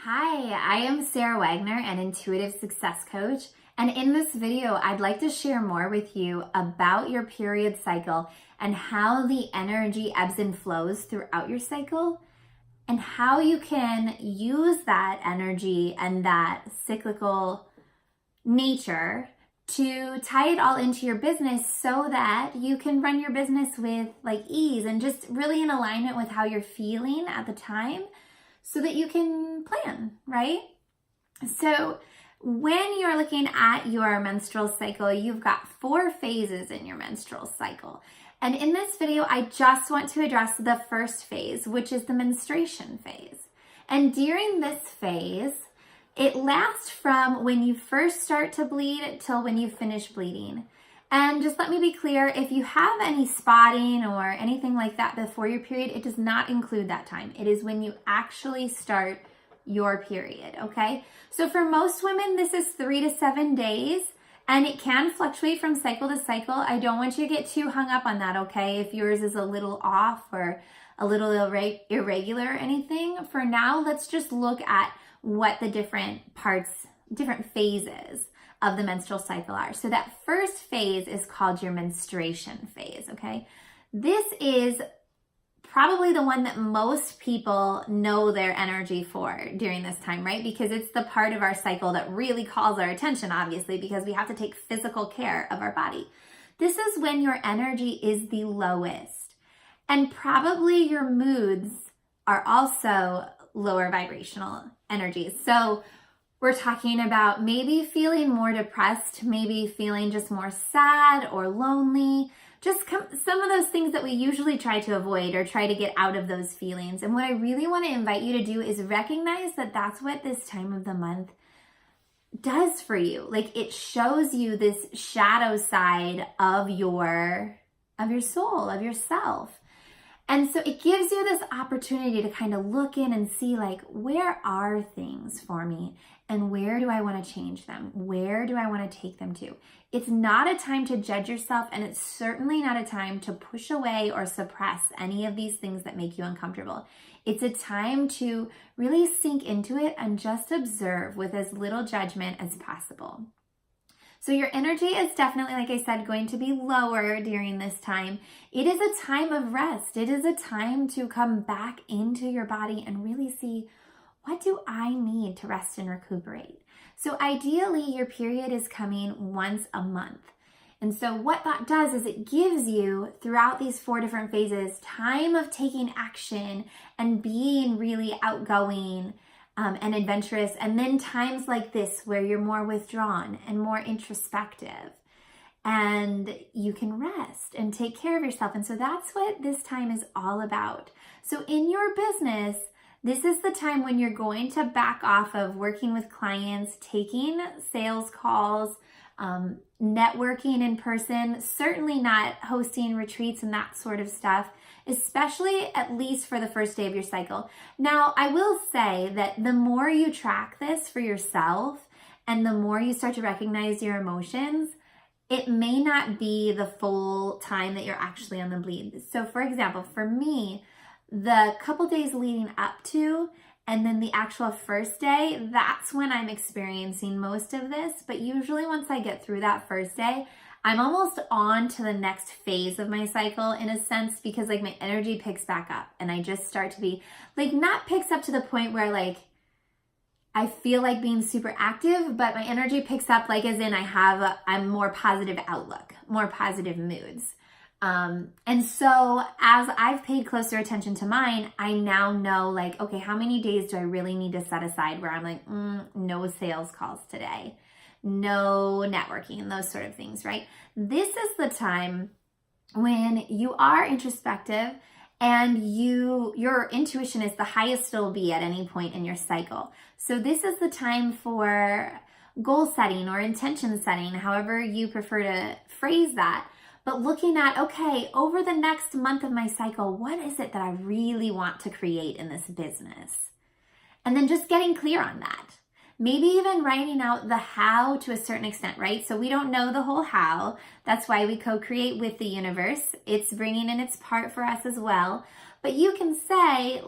Hi, I am Sarah Wagner, an intuitive success coach, and in this video, I'd like to share more with you about your period cycle and how the energy ebbs and flows throughout your cycle, and how you can use that energy and that cyclical nature to tie it all into your business so that you can run your business with ease and just really in alignment with how you're feeling at the time, so that you can plan, right? So when you're looking at your menstrual cycle, you've got 4 phases in your menstrual cycle. And in this video, I just want to address the first phase, which is the menstruation phase. And during this phase, it lasts from when you first start to bleed till when you finish bleeding. And just let me be clear, if you have any spotting or anything like that before your period, it does not include that time. It is when you actually start your period, okay? So for most women, this is 3 to 7 days, and it can fluctuate from cycle to cycle. I don't want you to get too hung up on that, okay? If yours is a little off or a little irregular or anything, for now, let's just look at what the different phases of the menstrual cycle are. So that first phase is called your menstruation phase, okay? This is probably the one that most people know their energy for during this time, right? Because it's the part of our cycle that really calls our attention, obviously, because we have to take physical care of our body. This is when your energy is the lowest. And probably your moods are also lower vibrational energies. So we're talking about maybe feeling more depressed, maybe feeling just more sad or lonely, just some of those things that we usually try to avoid or try to get out of those feelings. And what I really want to invite you to do is recognize that that's what this time of the month does for you. Like, it shows you this shadow side of your soul, of yourself. And so it gives you this opportunity to kind of look in and see, where are things for me and where do I want to change them? Where do I want to take them to? It's not a time to judge yourself, and it's certainly not a time to push away or suppress any of these things that make you uncomfortable. It's a time to really sink into it and just observe with as little judgment as possible. So your energy is definitely, like I said, going to be lower during this time. It is a time of rest. It is a time to come back into your body and really see, what do I need to rest and recuperate? So ideally, your period is coming once a month. And so what that does is it gives you, throughout these 4 different phases, time of taking action and being really outgoing and adventurous, and then times like this where you're more withdrawn and more introspective and you can rest and take care of yourself. And so that's what this time is all about. So in your business, this is the time when you're going to back off of working with clients, taking sales calls, networking in person, certainly not hosting retreats and that sort of stuff, especially at least for the first day of your cycle. Now, I will say that the more you track this for yourself and the more you start to recognize your emotions, it may not be the full time that you're actually on the bleed. So for example, for me, the couple days leading up to and then the actual first day, that's when I'm experiencing most of this. But usually once I get through that first day, I'm almost on to the next phase of my cycle in a sense, because my energy picks back up and I just start to be not picks up to the point where I feel like being super active, but my energy picks up as in I'm more positive outlook, more positive moods. And so as I've paid closer attention to mine, I now know okay, how many days do I really need to set aside where I'm no sales calls today, no networking, those sort of things, right? This is the time when you are introspective and your intuition is the highest it'll be at any point in your cycle. So this is the time for goal setting or intention setting, however you prefer to phrase that. But looking at, okay, over the next month of my cycle, what is it that I really want to create in this business? And then just getting clear on that. Maybe even writing out the how to a certain extent, right? So we don't know the whole how. That's why we co-create with the universe. It's bringing in its part for us as well. But you can say,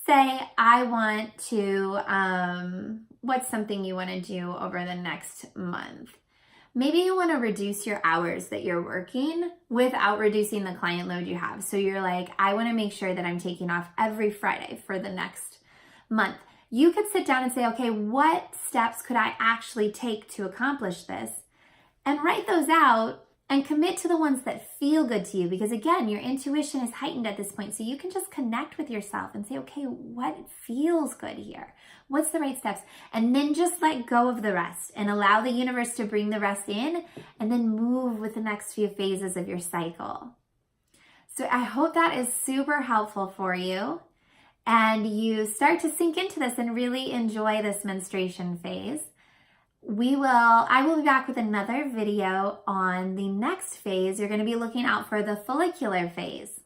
say I want to, what's something you want to do over the next month? Maybe you want to reduce your hours that you're working without reducing the client load you have. So you're like, I want to make sure that I'm taking off every Friday for the next month. You could sit down and say, okay, what steps could I actually take to accomplish this? And write those out and commit to the ones that feel good to you. Because again, your intuition is heightened at this point. So you can just connect with yourself and say, okay, what feels good here? What's the right steps? And then just let go of the rest and allow the universe to bring the rest in, and then move with the next few phases of your cycle. So I hope that is super helpful for you, and you start to sink into this and really enjoy this menstruation phase. I will be back with another video on the next phase. You're going to be looking out for the follicular phase.